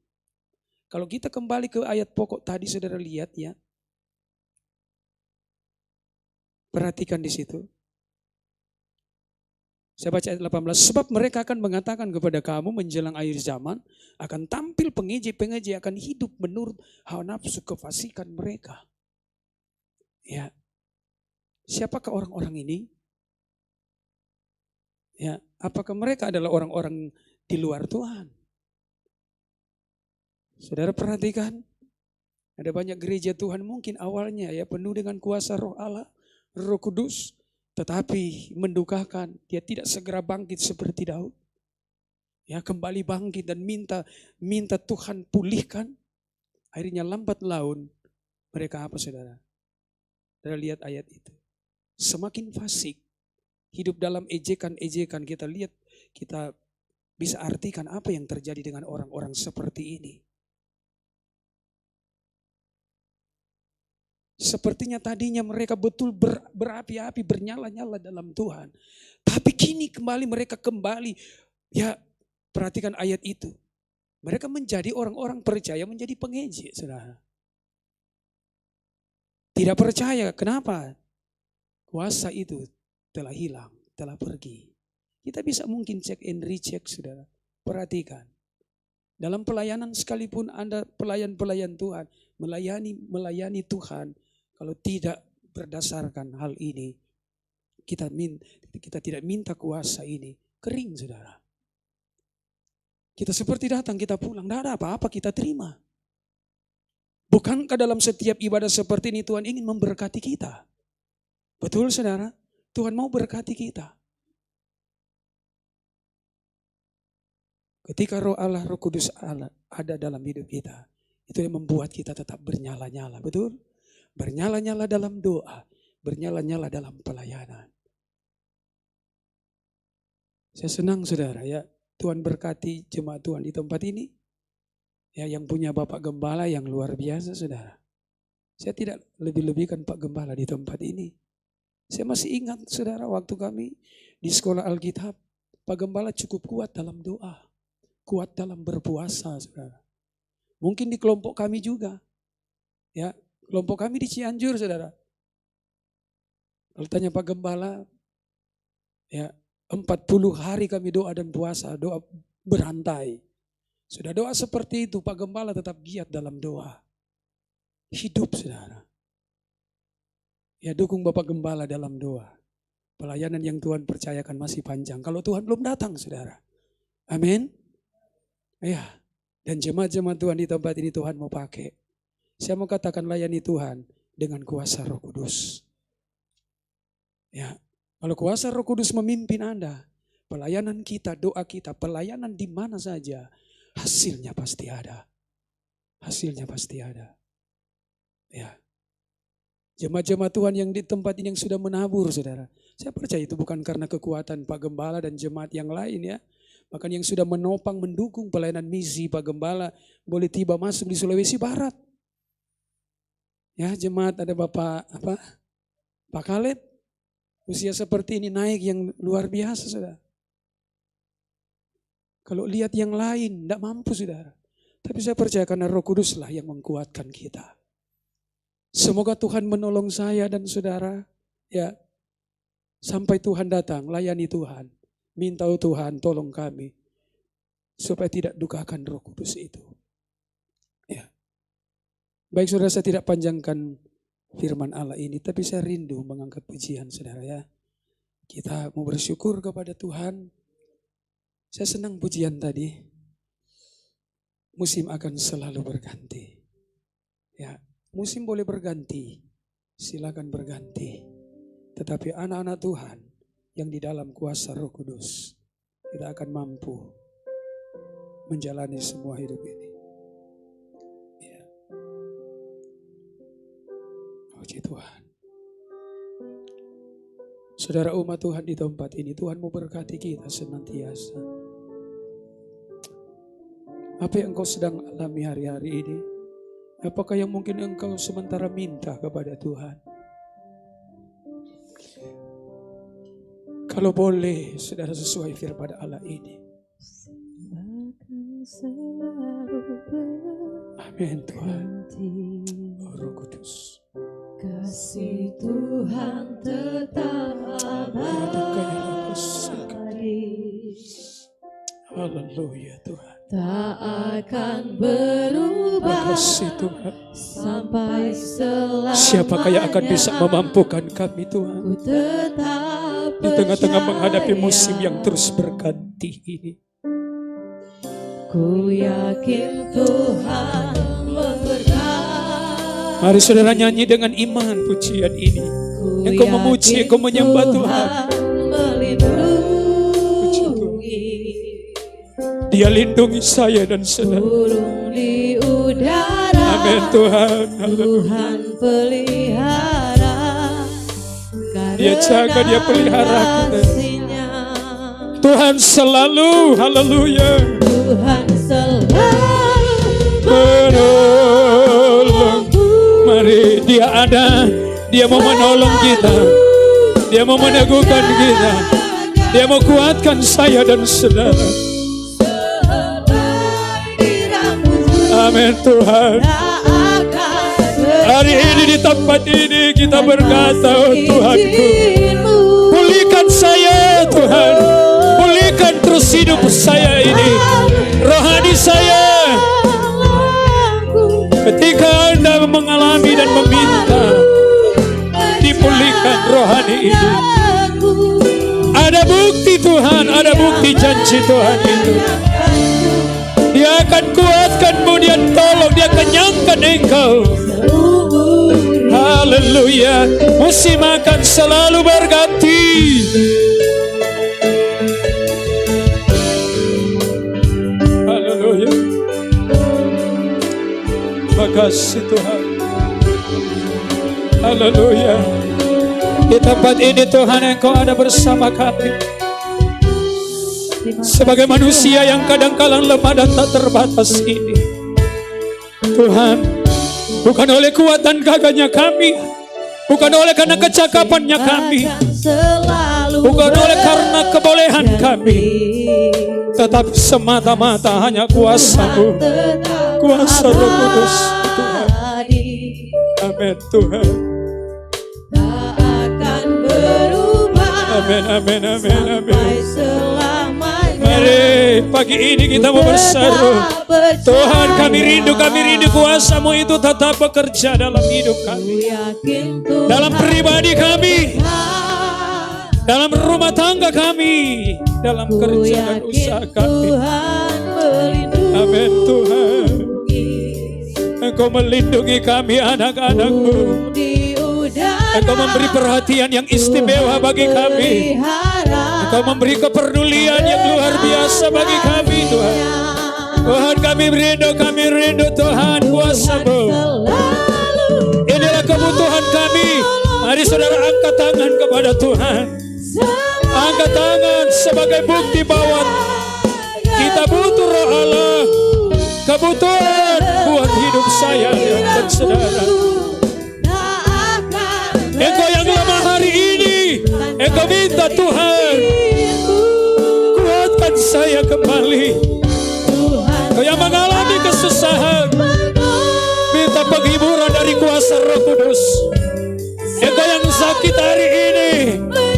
Kalau kita kembali ke ayat pokok tadi, saudara lihat ya. Perhatikan di situ. Saya baca ayat 18. Sebab mereka akan mengatakan kepada kamu menjelang akhir zaman, akan tampil pengeje-pengeje akan hidup menurut hawa nafsu kefasikan mereka. Ya. Siapakah orang-orang ini? Ya, apakah mereka adalah orang-orang di luar Tuhan? Saudara perhatikan, ada banyak gereja Tuhan mungkin awalnya ya penuh dengan kuasa Roh Allah, Roh Kudus, tetapi mendukakan dia tidak segera bangkit seperti Daud. Ya, kembali bangkit dan minta Tuhan pulihkan. Akhirnya lambat laun mereka apa, saudara? Saudara lihat ayat itu. Semakin fasik, hidup dalam ejekan-ejekan, kita lihat, kita bisa artikan apa yang terjadi dengan orang-orang seperti ini. Sepertinya tadinya mereka betul berapi-api, bernyala-nyala dalam Tuhan. Tapi kini kembali mereka kembali, ya perhatikan ayat itu. Mereka menjadi orang-orang percaya menjadi pengejek, saudara. Tidak percaya, kenapa? Kuasa itu telah hilang, telah pergi. Kita bisa mungkin cek and recheck, saudara. Perhatikan. Dalam pelayanan sekalipun Anda pelayan-pelayan Tuhan, melayani Tuhan, kalau tidak berdasarkan hal ini, kita tidak minta kuasa ini, kering, saudara. Kita seperti datang, kita pulang, tidak ada apa-apa kita terima. Bukankah dalam setiap ibadah seperti ini Tuhan ingin memberkati kita? Betul, saudara? Tuhan mau berkati kita. Ketika Roh Allah, Roh Kudus Allah ada dalam hidup kita, itu yang membuat kita tetap bernyala-nyala, betul? Bernyala-nyala dalam doa, bernyala-nyala dalam pelayanan. Saya senang, saudara, ya, Tuhan berkati jemaat Tuhan di tempat ini. Ya, yang punya Bapak Gembala yang luar biasa, saudara. Saya tidak lebih-lebihkan Pak Gembala di tempat ini. Saya masih ingat, saudara, waktu kami di sekolah Alkitab, Pak Gembala cukup kuat dalam doa, kuat dalam berpuasa, saudara. Mungkin di kelompok kami juga, ya, kelompok kami di Cianjur, saudara. Kalau tanya Pak Gembala, ya, 40 hari kami doa dan puasa, doa berantai. Sudah doa seperti itu, Pak Gembala tetap giat dalam doa. Hidup, saudara. Ya, dukung Bapak Gembala dalam doa. Pelayanan yang Tuhan percayakan masih panjang. Kalau Tuhan belum datang, saudara. Amin. Ya, dan jemaat-jemaat Tuhan di tempat ini Tuhan mau pakai. Saya mau katakan layani Tuhan dengan kuasa Roh Kudus. Ya, kalau kuasa Roh Kudus memimpin Anda, pelayanan kita, doa kita, pelayanan di mana saja, hasilnya pasti ada. Hasilnya pasti ada. Ya. Jemaat-jemaat Tuhan yang di tempat ini yang sudah menabur, saudara. Saya percaya itu bukan karena kekuatan Pak Gembala dan jemaat yang lain ya. Bahkan yang sudah menopang, mendukung pelayanan misi Pak Gembala boleh tiba masuk di Sulawesi Barat. Ya, jemaat ada Pak Khaled. Usia seperti ini naik yang luar biasa, saudara. Kalau lihat yang lain, tidak mampu, saudara. Tapi saya percaya karena Roh Kudus lah yang menguatkan kita. Semoga Tuhan menolong saya dan saudara, ya, sampai Tuhan datang, layani Tuhan. Minta Tuhan tolong kami, supaya tidak dukakan Roh Kudus itu. Ya. Baik saudara, saya tidak panjangkan firman Allah ini, tapi saya rindu mengangkat pujian saudara ya. Kita mau bersyukur kepada Tuhan. Saya senang pujian tadi. Musim akan selalu berganti. Ya, musim boleh berganti. Silakan berganti. Tetapi anak-anak Tuhan yang di dalam kuasa Roh Kudus, kita akan mampu menjalani semua hidup ini. Puji Tuhan. Saudara umat Tuhan di tempat ini, Tuhan mau berkati kita senantiasa. Apa yang engkau sedang alami hari-hari ini? Apakah yang mungkin engkau sementara minta kepada Tuhan? Kalau boleh, saudara sesuai firman Allah ini. Amin Tuhan. Oh, Roh Kudus. Kasih Tuhan tetap abadi. Haleluya Tuhan. Tak akan berubah sampai selamanya. Siapakah yang akan bisa memampukan kami Tuhan? Ku tetap di tengah-tengah menghadapi musim yang terus berganti ini. Ku yakin Tuhan memberkati. Mari saudara nyanyi dengan iman pujian ini. Engkau memuji, engkau menyembah Tuhan. Dia lindungi saya dan saudara. Burung di udara. Amin Tuhan. Tuhan pelihara. Dia jaga, dia pelihara kita. Tuhan selalu, haleluya. Tuhan selalu menolong. Mari dia ada, dia mau menolong kita. Dia mau meneguhkan kita. Dia mau kuatkan saya dan saudara. Amin Tuhan. Hari ini di tempat ini kita berkata, oh Tuhanku, pulihkan saya Tuhan. Pulihkan terus hidup saya ini. Rohani saya. Ketika Anda mengalami dan meminta, dipulihkan rohani ini. Ada bukti Tuhan, ada bukti janji Tuhan itu. Dia akan kuatkanmu, dia tolong, dia kenyangkan engkau. Haleluya. Musim akan selalu berganti. Haleluya. Makasih Tuhan. Haleluya. Di tempat ini Tuhan engkau ada bersama kami. Sebagai manusia yang kadang-kala lemah dan tak terbatas ini, Tuhan, bukan oleh kekuatan gagahnya kami, bukan oleh karena kecakapannya kami, bukan oleh karena kebolehan kami, tetapi semata-mata hanya kuasa-Mu, kuasa Roh Kudus Tuhan. Amin Tuhan. Tak akan berubah. Amin, amin, amin, amin. Sampai selamanya. Mari pagi ini kita mau berseru. Tuhan, kami rindu kuasa-Mu itu tetap bekerja dalam hidup kami, dalam pribadi kami, dalam rumah tangga kami, dalam kerja dan usaha kami. Amin Tuhan. Engkau melindungi kami anak-anak-Mu. Engkau memberi perhatian yang istimewa bagi kami. Engkau memberi kepedulian yang luar biasa bagi kami Tuhan. Tuhan kami rindu Tuhan kuasa-Mu. Inilah kebutuhan kami. Mari saudara angkat tangan kepada Tuhan. Angkat tangan sebagai bukti bahwa kita butuh Roh Allah. Kebutuhan buat hidup saya dan saudara. Engkau yang lemah hari ini, engkau minta Tuhan, kuatkan saya kembali. Engkau yang mengalami kesusahan, minta penghiburan dari kuasa Roh Kudus. Engkau yang sakit hari ini,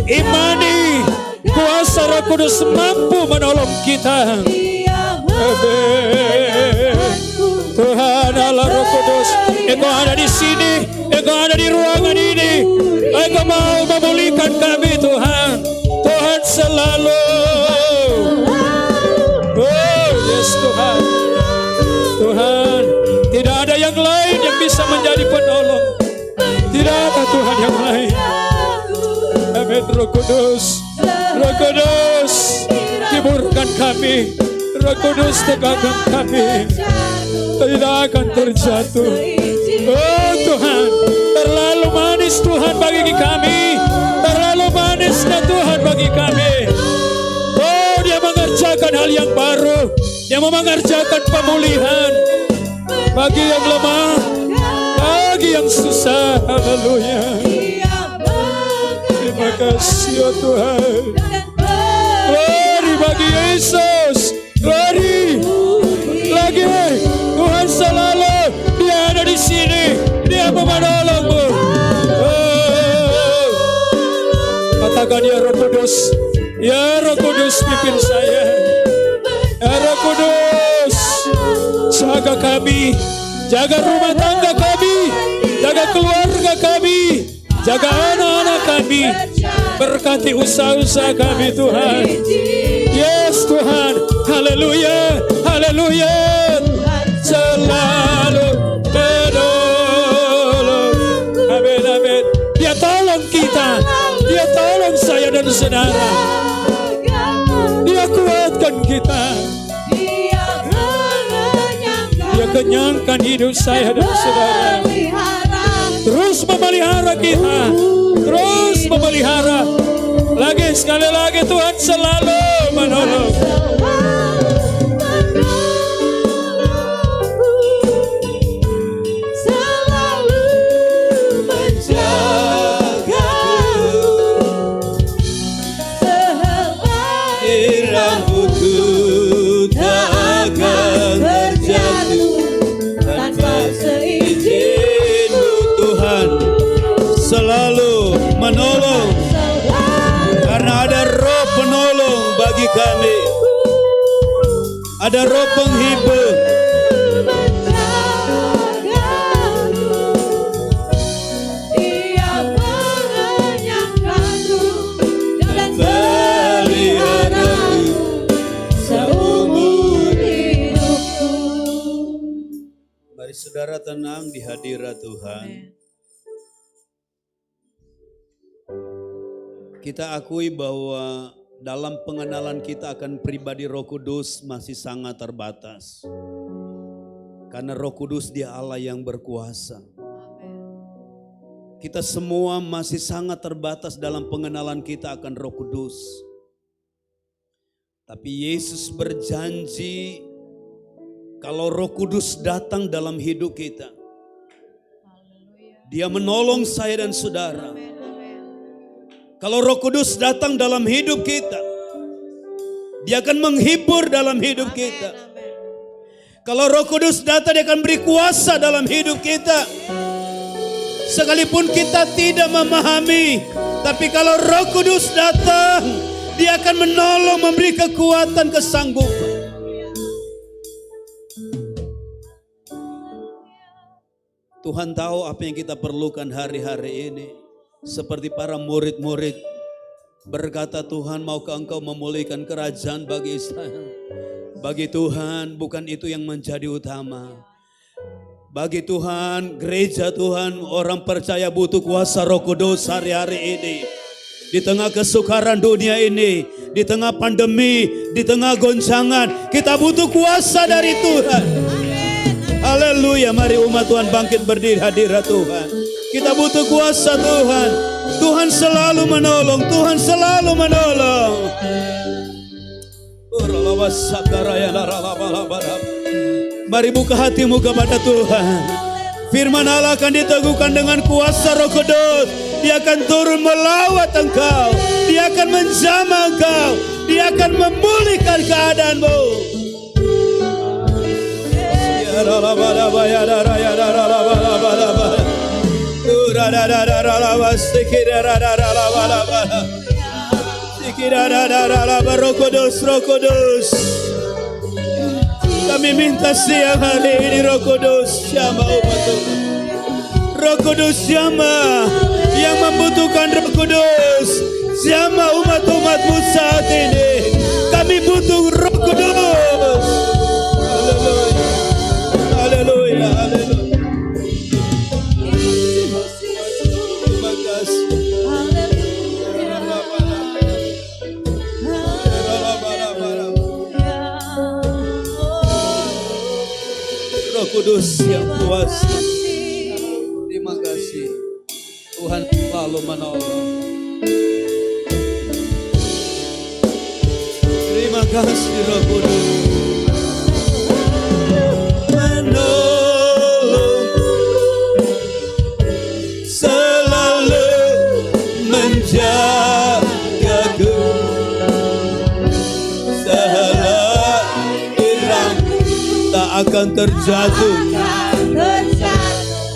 imani kuasa Roh Kudus mampu menolong kita. Tuhan Allah Roh Kudus, Engkau ada di sini, Engkau ada di ruangan ini. Engkau mau memulihkan kami Tuhan. Tuhan selalu. Oh yes Tuhan. Tuhan, tidak ada yang lain yang bisa menjadi penolong. Tidak ada Tuhan yang lain. Amin. Roh Kudus, Roh Kudus, hiburkan kami. Roh Kudus, tegakkan kami. Tidak akan terjatuh. Oh Tuhan, terlalu manis Tuhan bagi kami. Terlalu manisnya Tuhan bagi kami. Oh, Dia mengerjakan hal yang baru. Dia mau mengerjakan pemulihan bagi yang lemah, bagi yang susah. Haleluya. Terima kasih ya Tuhan. Glory bagi Yesus. Glory. Lagi Tuhan selalu, Dia ada di sini. Dia menolongmu. Oh. Katakan ya Roh Kudus. Ya Roh Kudus pimpin saya. Ya Roh Kudus, jaga kami, jaga rumah tangga kami, jaga keluarga kami, jaga anak-anak kami, berkati usaha-usaha kami Tuhan. Yes Tuhan, haleluya, haleluya, selalu menolong. Amin, amin. Dia tolong kita, Dia tolong saya dan saudara. Dia kuatkan kita. Dia kenyangkan hidup saya dan saudara. Terus memelihara kita. Terus memelihara. Lagi sekali lagi Tuhan selalu menolong. Selalu menolong karena ada Roh penolong bagi kami, ada Roh penghibur. Dia mengenyangkanku dan peliharaku seumur hidupku. Mari saudara tenang di hadirat Tuhan. Kita akui bahwa dalam pengenalan kita akan pribadi Roh Kudus masih sangat terbatas. Karena Roh Kudus Dia Allah yang berkuasa. Kita semua masih sangat terbatas dalam pengenalan kita akan Roh Kudus. Tapi Yesus berjanji kalau Roh Kudus datang dalam hidup kita, Dia menolong saya dan saudara. Kalau Roh Kudus datang dalam hidup kita, Dia akan menghibur dalam hidup kita. Kalau Roh Kudus datang, Dia akan beri kuasa dalam hidup kita. Sekalipun kita tidak memahami, tapi kalau Roh Kudus datang, Dia akan menolong, memberi kekuatan, kesanggupan. Tuhan tahu apa yang kita perlukan hari-hari ini. Seperti para murid-murid berkata, Tuhan, maukah Engkau memulihkan kerajaan bagi Israel? Bagi Tuhan bukan itu yang menjadi utama. Bagi Tuhan, gereja Tuhan, orang percaya butuh kuasa Roh Kudus hari-hari ini. Di tengah kesukaran dunia ini, di tengah pandemi, di tengah goncangan, kita butuh kuasa dari Tuhan. Haleluya, mari umat Tuhan bangkit berdiri hadirat Tuhan. Kita butuh kuasa Tuhan. Tuhan selalu menolong. Tuhan selalu menolong. Mari buka hatimu kepada Tuhan. Firman Allah akan diteguhkan dengan kuasa Roh Kudus. Dia akan turun melawat engkau. Dia akan menjamah engkau. Dia akan memulihkan keadaanmu. Roh Kudus, Roh Kudus. Kami minta siang hari ini Roh Kudus jamah umat Tuhan. Roh Kudus jamah yang membutuhkan Roh Kudus. Jamah umat-umatmu saat ini. Kami butuh Roh Kudus. Haleluya, haleluya, haleluya. Terima kasih. Roh Kudus yang kuasa. Terima kasih. Tuhan selalu menolong. Terima kasih Roh Kudus. Menolong. Selalu menjagaku. Tak akan terjatuh.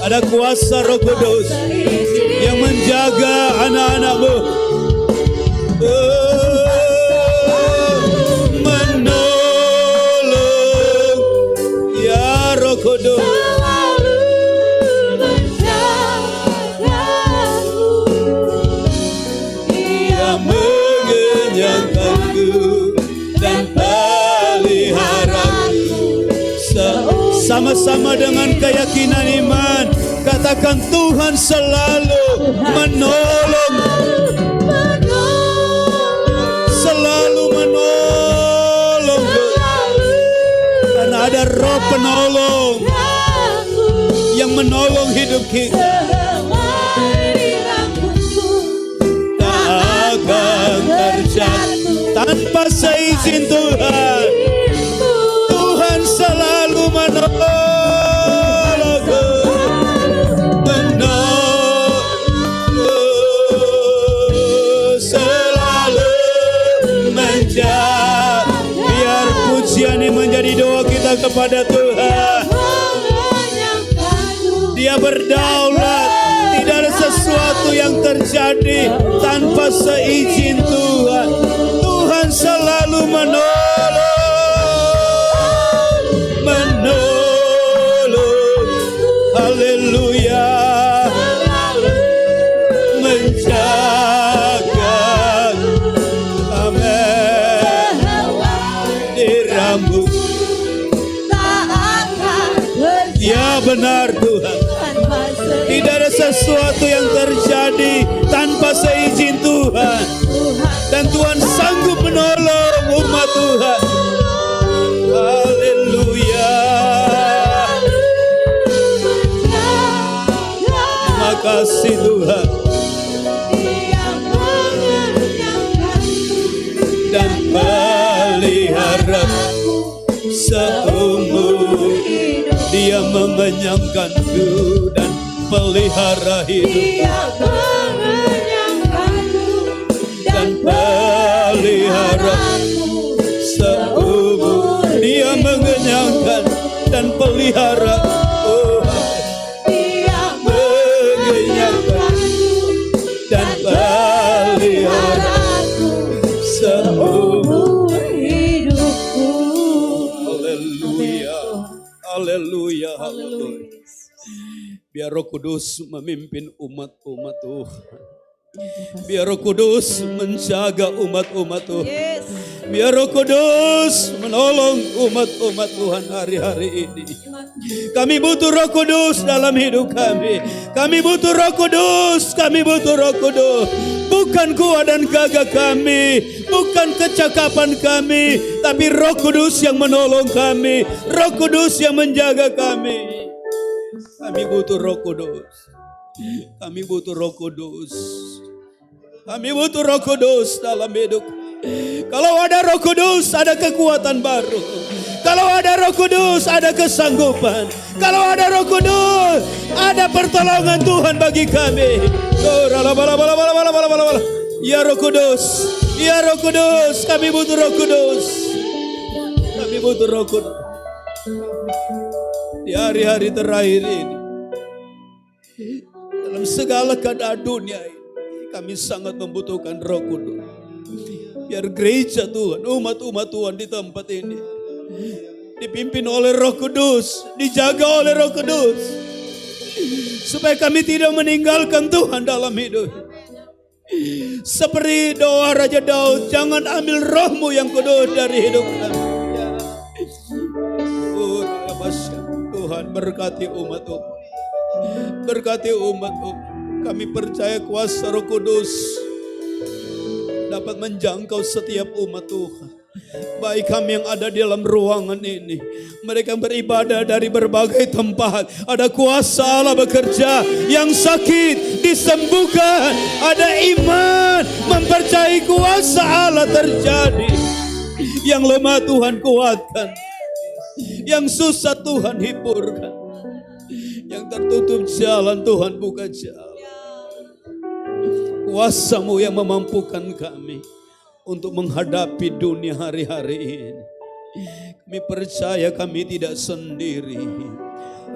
Ada kuasa Roh Kudus yang menjaga anak-anakmu. Menolong ya Roh Kudus. Dia mengenyangkanku dan peliharaku. Sama-sama dengan keyakinan iman, katakan Tuhan selalu menolong. Selalu menolong. Karena ada Roh penolong yang menolong hidup kita. Tak akan terjatuh tanpa seizin Tuhan. Tuhan selalu menolong. Selalu menjaga. Biar pujian ini menjadi doa kita kepada Tuhan. Dia berdaulat. Tidak ada sesuatu yang terjadi tanpa seizin Tuhan. Tuhan selalu menolong. Haleluya. Menjaga. Amin. Di rambut. Ya benar Tuhan. Tidak ada sesuatu yang terjadi tanpa seizin Tuhan. Dan Tuhan sanggup menolong umat Tuhan. Haleluya. Terima kasih Tuhan. Dan pelihara seumur. Dia mengenyangkanku dan pelihara hidup. Dan pelihara seumur. Dia mengenyangkan dan pelihara. Mengenyangkan dan pelihara seumur hidupku. Haleluya. Haleluya. Haleluya. Biar Roh Kudus memimpin umat-umat Tuhan. Biar Roh Kudus menjaga umat-umat Tuhan. Biar Roh Kudus menolong umat-umat Tuhan hari-hari ini. Kami butuh Roh Kudus dalam hidup kami. Kami butuh Roh Kudus. Kami butuh Roh Kudus. Bukan kuat dan gagah kami. Bukan kecakapan kami. Tapi Roh Kudus yang menolong kami. Roh Kudus yang menjaga kami. Kami butuh Roh Kudus. Kami butuh Roh Kudus. Kami butuh Roh Kudus dalam hidup. Kalau ada Roh Kudus, ada kekuatan baru. Kalau ada Roh Kudus, ada kesanggupan. Kalau ada Roh Kudus, ada pertolongan Tuhan bagi kami. Ya Roh Kudus, ya Roh Kudus, kami butuh Roh Kudus. Kami butuh Roh Kudus. Di hari-hari terakhir ini, dalam segala keadaan dunia ini, kami sangat membutuhkan Roh Kudus. Biar gereja Tuhan, umat-umat Tuhan di tempat ini dipimpin oleh Roh Kudus, dijaga oleh Roh Kudus, supaya kami tidak meninggalkan Tuhan dalam hidup. Seperti doa Raja Daud, jangan ambil rohmu yang kudus dari hidup kami. Tuhan berkati umat-umat, berkati umat-umat. Kami percaya kuasa Roh Kudus dapat menjangkau setiap umat Tuhan. Baik kami yang ada di dalam ruangan ini, mereka beribadah dari berbagai tempat. Ada kuasa Allah bekerja, yang sakit disembuhkan. Ada iman mempercayai kuasa Allah terjadi. Yang lemah Tuhan kuatkan, yang susah Tuhan hiburkan, yang tertutup jalan Tuhan buka jalan. Kuasa-Mu yang memampukan kami untuk menghadapi dunia hari-hari ini. Kami percaya kami tidak sendiri.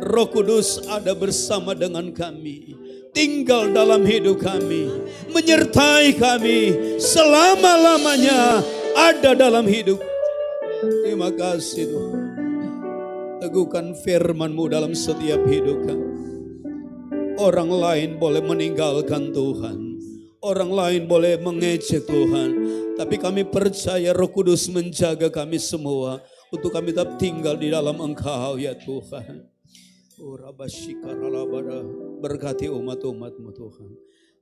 Roh Kudus ada bersama dengan kami, tinggal dalam hidup kami, menyertai kami selama-lamanya, ada dalam hidup. Terima kasih Tuhan. Teguhkan firman-Mu dalam setiap hidup kami. Orang lain boleh meninggalkan Tuhan, orang lain boleh mengejek Tuhan, tapi kami percaya Roh Kudus menjaga kami semua untuk kami tetap tinggal di dalam Engkau ya Tuhan. Berkati umat-umat-Mu Tuhan.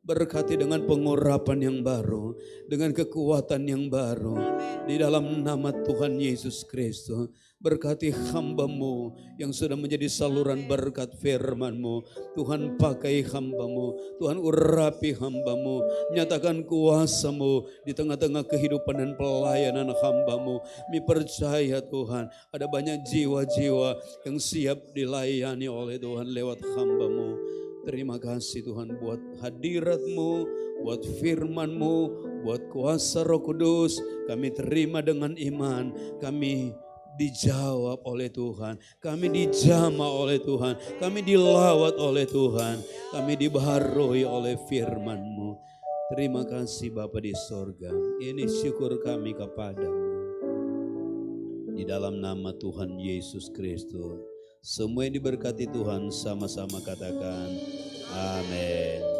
Berkati dengan pengurapan yang baru, dengan kekuatan yang baru, di dalam nama Tuhan Yesus Kristus. Berkati hamba-Mu yang sudah menjadi saluran berkat firman-Mu. Tuhan pakai hamba-Mu, Tuhan urapi hamba-Mu, nyatakan kuasa-Mu di tengah-tengah kehidupan dan pelayanan hamba-Mu. Kami percaya Tuhan, ada banyak jiwa-jiwa yang siap dilayani oleh Tuhan lewat hamba-Mu. Terima kasih Tuhan buat hadirat-Mu, buat firman-Mu, buat kuasa Roh Kudus. Kami terima dengan iman, kami dijawab oleh Tuhan, kami dijamah oleh Tuhan, kami dilawat oleh Tuhan, kami dibaharui oleh firman-Mu. Terima kasih Bapa di sorga, ini syukur kami kepadamu. Di dalam nama Tuhan Yesus Kristus. Semua yang diberkati Tuhan sama-sama katakan amin.